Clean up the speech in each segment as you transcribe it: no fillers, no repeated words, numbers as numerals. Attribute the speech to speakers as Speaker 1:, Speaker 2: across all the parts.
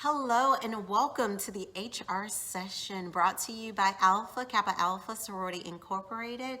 Speaker 1: Hello and welcome to the HR session brought to you by Alpha Kappa Alpha Sorority Incorporated,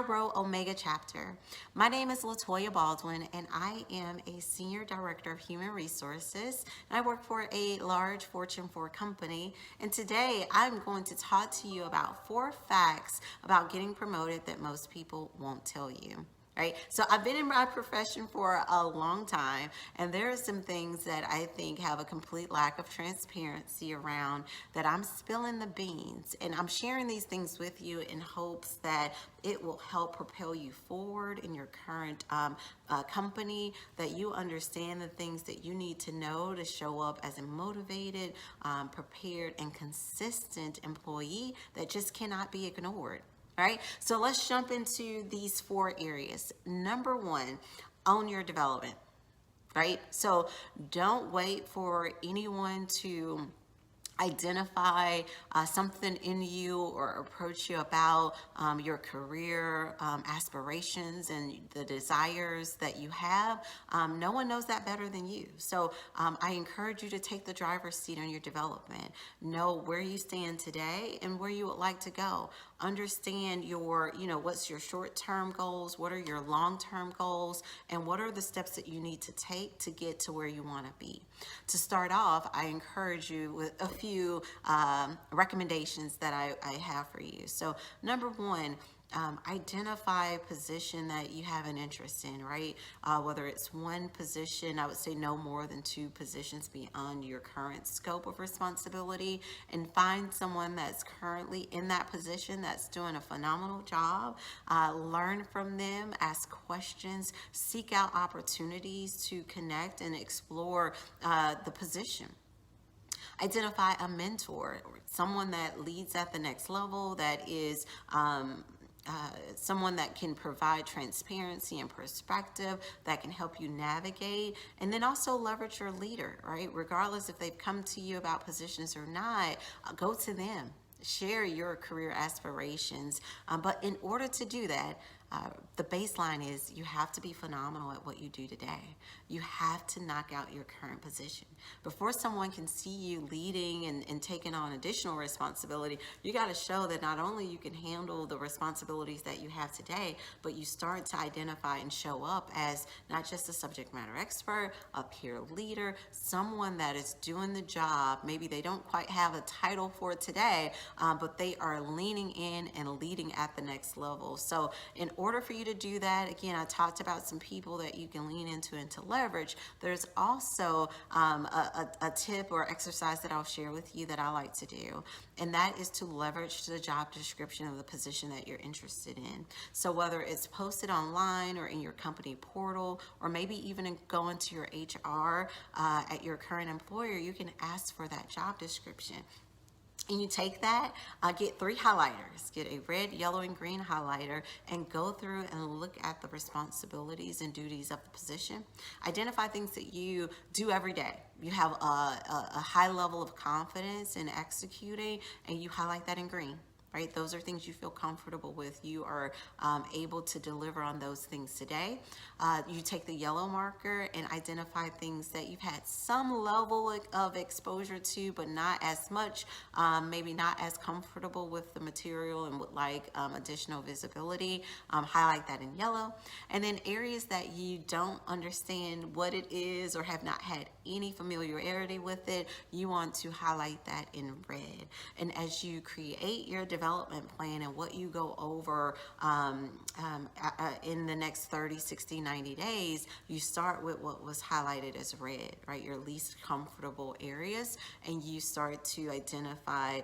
Speaker 1: Rho Omega chapter. My name is Latoya Baldwin and I am a Senior Director of Human Resources and I work for a large Fortune 4 company. And today I'm going to talk to you about 4 facts about getting promoted that most people won't tell you. Right? So I've been in my profession for a long time, and there are some things that I think have a complete lack of transparency around that I'm spilling the beans. And I'm sharing these things with you in hopes that it will help propel you forward in your current company, that you understand the things that you need to know to show up as a motivated, prepared, and consistent employee that just cannot be ignored. All right, so let's jump into these 4 areas. Number 1, own your development, right? So don't wait for anyone to identify something in you or approach you about your career aspirations and the desires that you have. No one knows that better than you. So I encourage you to take the driver's seat on your development. Know where you stand today and where you would like to go. Understand your, what's your short-term goals, what are your long-term goals, and what are the steps that you need to take to get to where you want to be. To start off, I encourage you with a few recommendations that I have for you. So number 1, identify a position that you have an interest in, right? Whether it's one position, I would say no more than 2 positions beyond your current scope of responsibility, and find someone that's currently in that position that's doing a phenomenal job. Learn from them, ask questions, seek out opportunities to connect and explore the position. Identify a mentor, or someone that leads at the next level, that is someone that can provide transparency and perspective, that can help you navigate, and then also leverage your leader, right? Regardless if they've come to you about positions or not, go to them. Share your career aspirations. But in order to do that, the baseline is you have to be phenomenal at what you do today. You have to knock out your current position. Before someone can see you leading and taking on additional responsibility, you got to show that not only you can handle the responsibilities that you have today, but you start to identify and show up as not just a subject matter expert, a peer leader, someone that is doing the job. Maybe they don't quite have a title for it today, but they are leaning in and leading at the next level. So in order for you to do that, again, I talked about some people that you can lean into and to leverage. There's also a tip or exercise that I'll share with you that I like to do, and that is to leverage the job description of the position that you're interested in. So whether it's posted online or in your company portal, or maybe even going to your HR at your current employer, you can ask for that job description. And you take that, get 3 highlighters, get a red, yellow, and green highlighter, and go through and look at the responsibilities and duties of the position. Identify things that you do every day. You have a high level of confidence in executing, and you highlight that in green. Right? Those are things you feel comfortable with. You are able to deliver on those things today. You take the yellow marker and identify things that you've had some level of exposure to, but not as much, maybe not as comfortable with the material and would like additional visibility. Highlight that in yellow. And then areas that you don't understand what it is or have not had any familiarity with it, you want to highlight that in red. And as you create your development plan and what you go over in the next 30, 60, 90 days, you start with what was highlighted as red, right? Your least comfortable areas, and you start to identify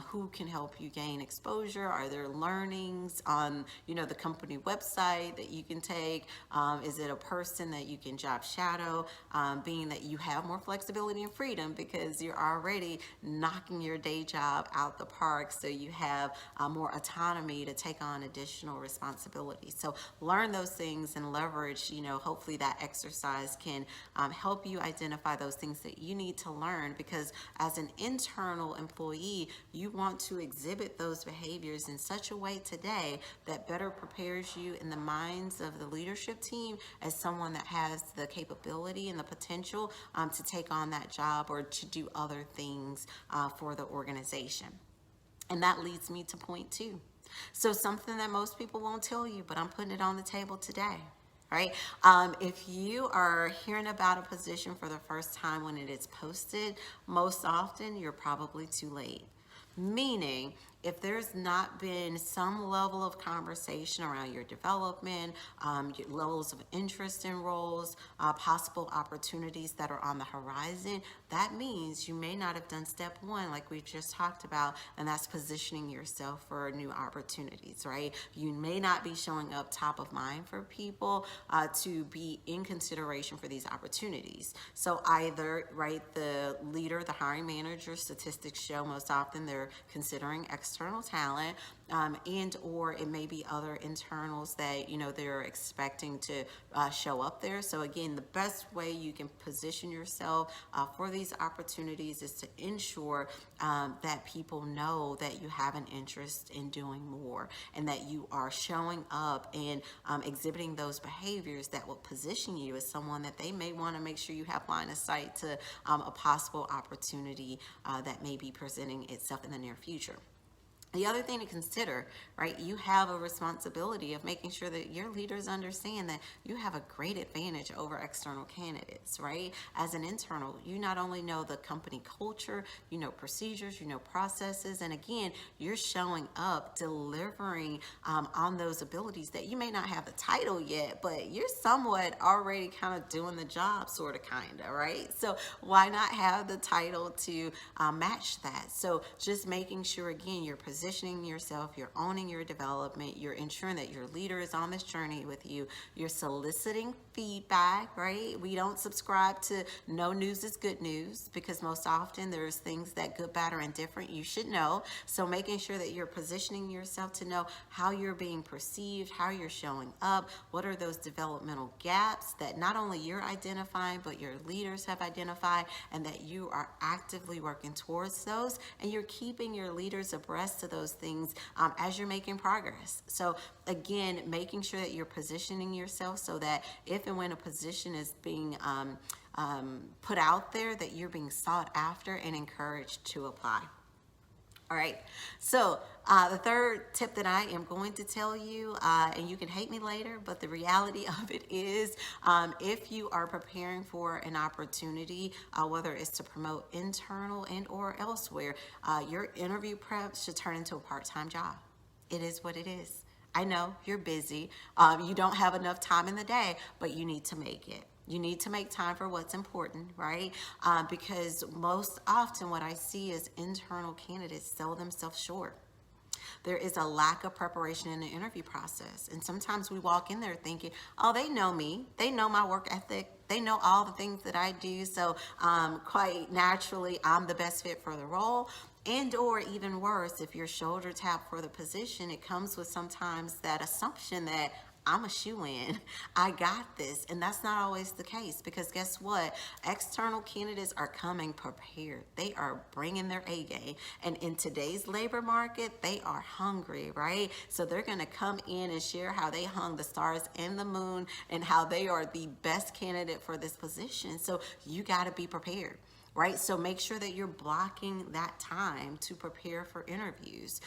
Speaker 1: who can help you gain exposure. Are there learnings on, the company website that you can take? Is it a person that you can job shadow, being that you have more flexibility and freedom because you're already knocking your day job out the park, so you have have more autonomy to take on additional responsibilities. So learn those things and leverage, hopefully that exercise can help you identify those things that you need to learn, because as an internal employee, you want to exhibit those behaviors in such a way today that better prepares you in the minds of the leadership team as someone that has the capability and the potential to take on that job or to do other things for the organization. And that leads me to point 2. So something that most people won't tell you, but I'm putting it on the table today. Right? If you are hearing about a position for the first time when it is posted, most often you're probably too late. Meaning, if there's not been some level of conversation around your development, your levels of interest in roles, possible opportunities that are on the horizon, that means you may not have done step 1 like we just talked about, and that's positioning yourself for new opportunities, right? You may not be showing up top of mind for people to be in consideration for these opportunities. So either, right, the leader, the hiring manager, statistics show most often they're considering external talent, and or it may be other internals that they're expecting to show up there. So again, the best way you can position yourself for these opportunities is to ensure that people know that you have an interest in doing more, and that you are showing up and exhibiting those behaviors that will position you as someone that they may want to make sure you have line of sight to a possible opportunity that may be presenting itself in the near future. The other thing to consider, right, you have a responsibility of making sure that your leaders understand that you have a great advantage over external candidates, right? As an internal, you not only know the company culture, you know procedures, you know processes, and again, you're showing up delivering on those abilities that you may not have the title yet, but you're somewhat already kind of doing the job, sort of, kind of, right? So why not have the title to match that? So just making sure, again, you're positioning yourself, you're owning your development, you're ensuring that your leader is on this journey with you, you're soliciting feedback, right? We don't subscribe to no news is good news, because most often there's things that good, bad, or indifferent you should know. So making sure that you're positioning yourself to know how you're being perceived, how you're showing up, what are those developmental gaps that not only you're identifying, but your leaders have identified, and that you are actively working towards those, and you're keeping your leaders abreast of those things as you're making progress. So again, making sure that you're positioning yourself so that if and when a position is being put out there, that you're being sought after and encouraged to apply. All right, so the third tip that I am going to tell you, and you can hate me later, but the reality of it is, if you are preparing for an opportunity, whether it's to promote internal and or elsewhere, your interview prep should turn into a part-time job. It is what it is. I know you're busy. You don't have enough time in the day, but you need to make it. You need to make time for what's important, right? Because most often what I see is internal candidates sell themselves short. There is a lack of preparation in the interview process. And sometimes we walk in there thinking, oh, they know me. They know my work ethic. They know all the things that I do. So quite naturally, I'm the best fit for the role. And or even worse, if you're shoulder tap for the position, it comes with sometimes that assumption that I'm a shoo-in. I got this. And that's not always the case, because guess what? External candidates are coming prepared. They are bringing their A game. And in today's labor market, they are hungry, right? So they're going to come in and share how they hung the stars and the moon and how they are the best candidate for this position. So you got to be prepared. Right? So make sure that you're blocking that time to prepare for interviews,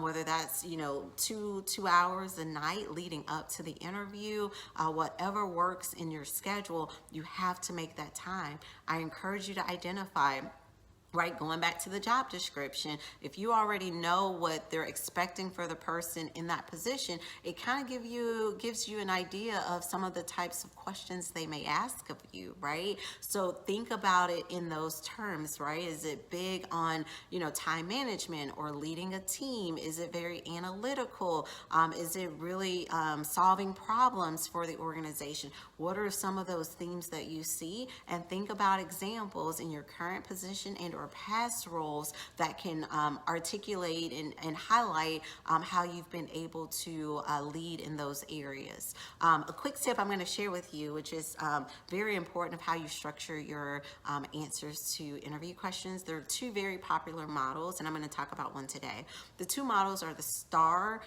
Speaker 1: whether that's, 2 hours a night leading up to the interview, whatever works in your schedule, you have to make that time. I encourage you to identify, right, going back to the job description, if you already know what they're expecting for the person in that position, it kind of gives you an idea of some of the types of questions they may ask of you, right? So think about it in those terms, right? Is it big on, time management or leading a team? Is it very analytical? Is it really solving problems for the organization? What are some of those themes that you see? And think about examples in your current position and or past roles that can articulate and highlight how you've been able to lead in those areas. A quick tip I'm going to share with you, which is very important of how you structure your answers to interview questions. There are two very popular models, and I'm going to talk about one today. The two models are the STAR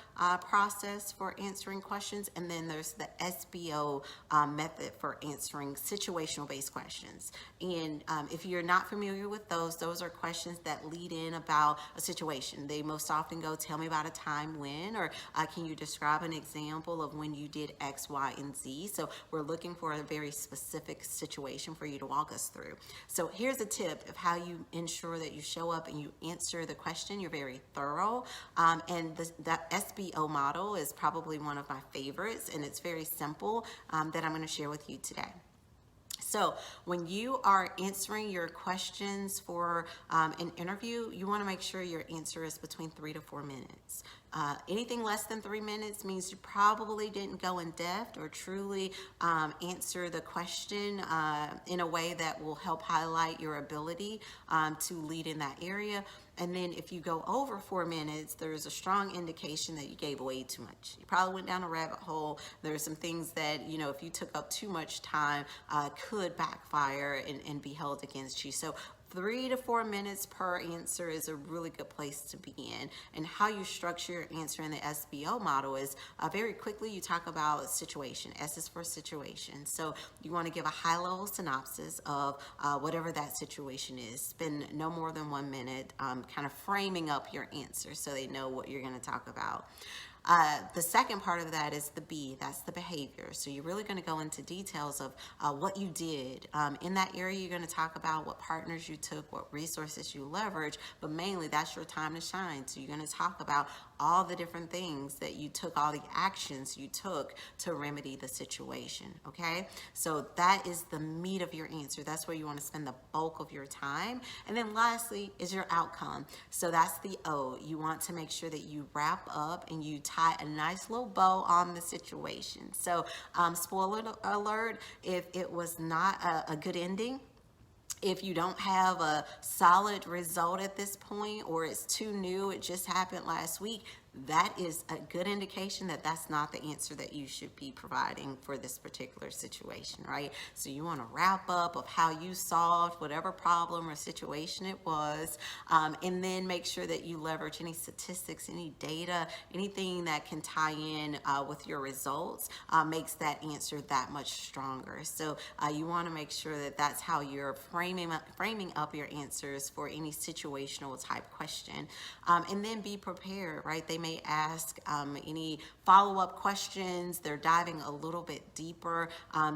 Speaker 1: process for answering questions, and then there's the SBO method for answering situational based questions. And if you're not familiar with those are questions that lead in about a situation. They most often go, tell me about a time when, or can you describe an example of when you did X, Y, and Z? So we're looking for a very specific situation for you to walk us through. So here's a tip of how you ensure that you show up and you answer the question. You're very thorough. And the SBO model is probably one of my favorites, and it's very simple that I'm going to share with you today. So when you are answering your questions for an interview, you want to make sure your answer is between 3 to 4 minutes. Anything less than 3 minutes means you probably didn't go in depth or truly answer the question in a way that will help highlight your ability to lead in that area. And then if you go over 4 minutes, there's a strong indication that you gave away too much. You probably went down a rabbit hole. There's some things that, you know, if you took up too much time, could backfire and be held against you. So 3 to 4 minutes per answer is a really good place to begin. And how you structure your answer in the SBO model is very quickly you talk about situation. S is for situation. So you want to give a high-level synopsis of whatever that situation is. Spend no more than 1 minute kind of framing up your answer so they know what you're going to talk about. The second part of that is the B, that's the behavior. So you're really going to go into details of what you did. In that area, you're going to talk about what partners you took, what resources you leverage, but mainly that's your time to shine. So you're going to talk about all the different things that you took, all the actions you took to remedy the situation, okay? So that is the meat of your answer. That's where you want to spend the bulk of your time. And then lastly is your outcome. So that's the O. You want to make sure that you wrap up and you tie a nice little bow on the situation. So spoiler alert, if it was not a good ending, if you don't have a solid result at this point, or it's too new, it just happened last week, that is a good indication that that's not the answer that you should be providing for this particular situation, right? So you want to wrap up of how you solved whatever problem or situation it was, and then make sure that you leverage any statistics, any data, anything that can tie in with your results, makes that answer that much stronger. So you want to make sure that that's how you're framing up your answers for any situational type question, and then be prepared, right? They may ask any follow-up questions. They're diving a little bit deeper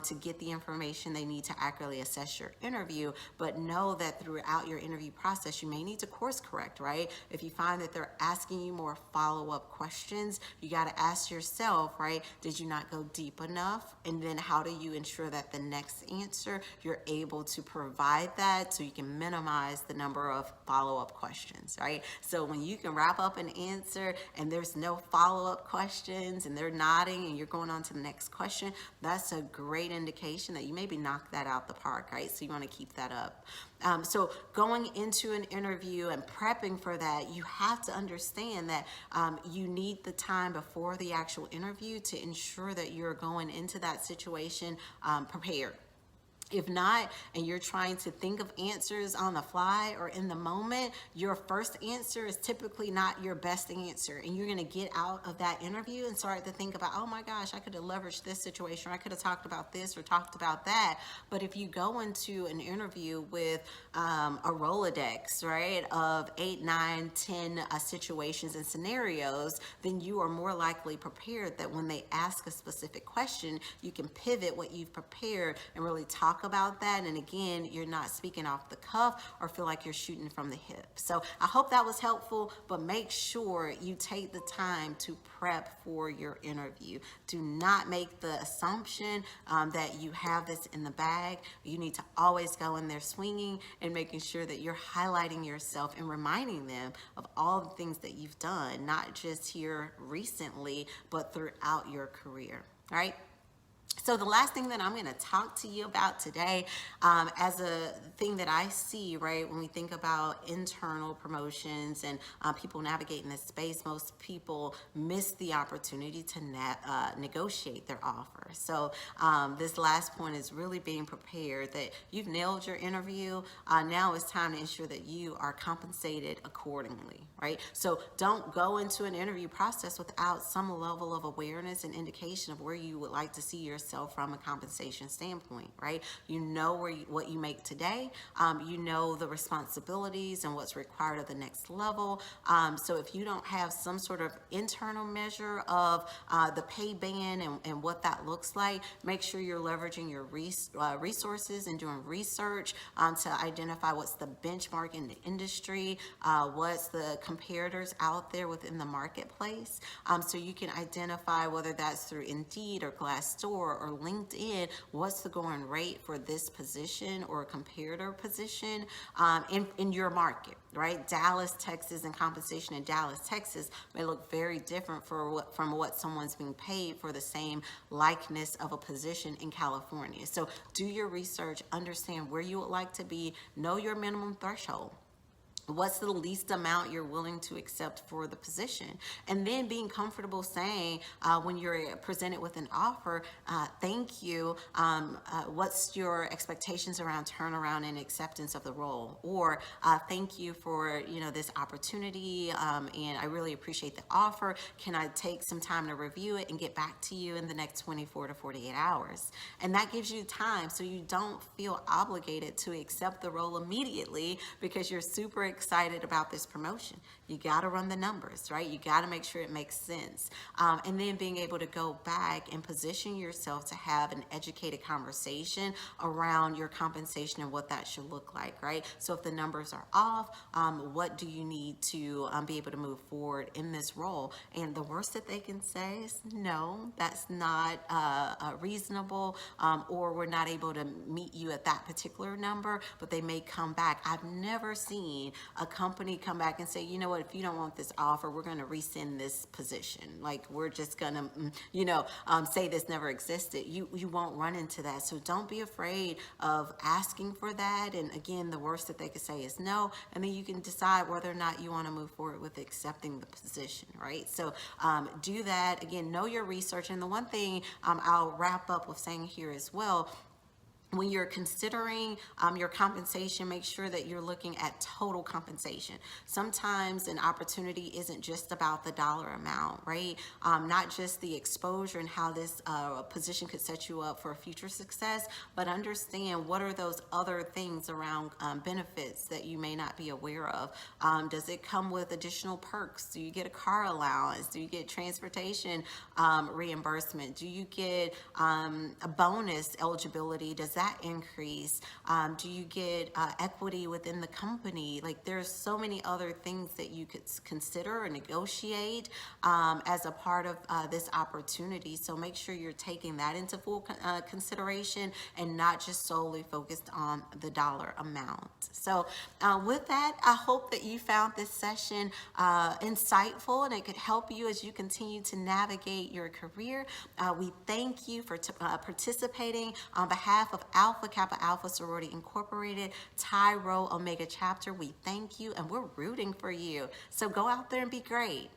Speaker 1: to get the information they need to accurately assess your interview, but know that throughout your interview process, you may need to course correct, right? If you find that they're asking you more follow-up questions, you got to ask yourself, right, did you not go deep enough? And then how do you ensure that the next answer, you're able to provide that so you can minimize the number of follow-up questions, right? So when you can wrap up an answer and there's no follow-up questions and they're nodding and you're going on to the next question, that's a great indication that you maybe knocked that out the park, right? So you want to keep that up. So going into an interview and prepping for that, you have to understand that you need the time before the actual interview to ensure that you're going into that situation prepared. If not, and you're trying to think of answers on the fly or in the moment, your first answer is typically not your best answer. And you're going to get out of that interview and start to think about, oh my gosh, I could have leveraged this situation. Or I could have talked about this or talked about that. But if you go into an interview with a Rolodex, right, of 8, 9, 10 situations and scenarios, then you are more likely prepared that when they ask a specific question, you can pivot what you've prepared and really talk about that. And again, you're not speaking off the cuff or feel like you're shooting from the hip. So I hope that was helpful, but make sure you take the time to prep for your interview. Do not make the assumption that you have this in the bag. You need to always go in there swinging and making sure that you're highlighting yourself and reminding them of all the things that you've done, not just here recently, but throughout your career, all right? So the last thing that I'm going to talk to you about today, as a thing that I see, right, when we think about internal promotions and people navigating this space, most people miss the opportunity to negotiate their offer. So this last point is really being prepared that you've nailed your interview. Now it's time to ensure that you are compensated accordingly, right? So don't go into an interview process without some level of awareness and indication of where you would like to see yourself from a compensation standpoint, right? You know what you make today. You know the responsibilities and what's required of the next level. So if you don't have some sort of internal measure of the pay band and what that looks like, make sure you're leveraging your resources and doing research to identify what's the benchmark in the industry, what's the comparators out there within the marketplace, so you can identify whether that's through Indeed or Glassdoor or LinkedIn, what's the going rate for this position or comparator position in your market, right? Dallas, Texas, and compensation in Dallas, Texas may look very different from what someone's being paid for the same likeness of a position in California. So do your research, understand where you would like to be, know your minimum threshold. What's the least amount you're willing to accept for the position? And then being comfortable saying when you're presented with an offer, thank you, what's your expectations around turnaround and acceptance of the role? Or thank you for this opportunity, and I really appreciate the offer. Can I take some time to review it and get back to you in the next 24 to 48 hours? And that gives you time so you don't feel obligated to accept the role immediately because you're super excited about this promotion. You got to run the numbers, right? You got to make sure it makes sense. And then being able to go back and position yourself to have an educated conversation around your compensation and what that should look like, right? So if the numbers are off, what do you need to be able to move forward in this role? And the worst that they can say is, no, that's not reasonable, or we're not able to meet you at that particular number, but they may come back. I've never seen a company come back and say, you know what, if you don't want this offer, we're going to rescind this position. Like, we're just going to, say this never existed. You won't run into that. So don't be afraid of asking for that. And again, the worst that they could say is no. And then you can decide whether or not you want to move forward with accepting the position, right? So do that. Again, know your research. And the one thing I'll wrap up with saying here as well, when you're considering your compensation, make sure that you're looking at total compensation. Sometimes an opportunity isn't just about the dollar amount, right? Not just the exposure and how this position could set you up for future success, but understand what are those other things around benefits that you may not be aware of. Does it come with additional perks? Do you get a car allowance? Do you get transportation reimbursement? Do you get a bonus eligibility? Does that increase? Do you get equity within the company? Like, there's so many other things that you could consider or negotiate as a part of this opportunity. So make sure you're taking that into full consideration and not just solely focused on the dollar amount. So with that, I hope that you found this session insightful and it could help you as you continue to navigate your career. We thank you for participating on behalf of Alpha Kappa Alpha Sorority Incorporated, Rho Omega chapter. We thank you and we're rooting for you. So go out there and be great.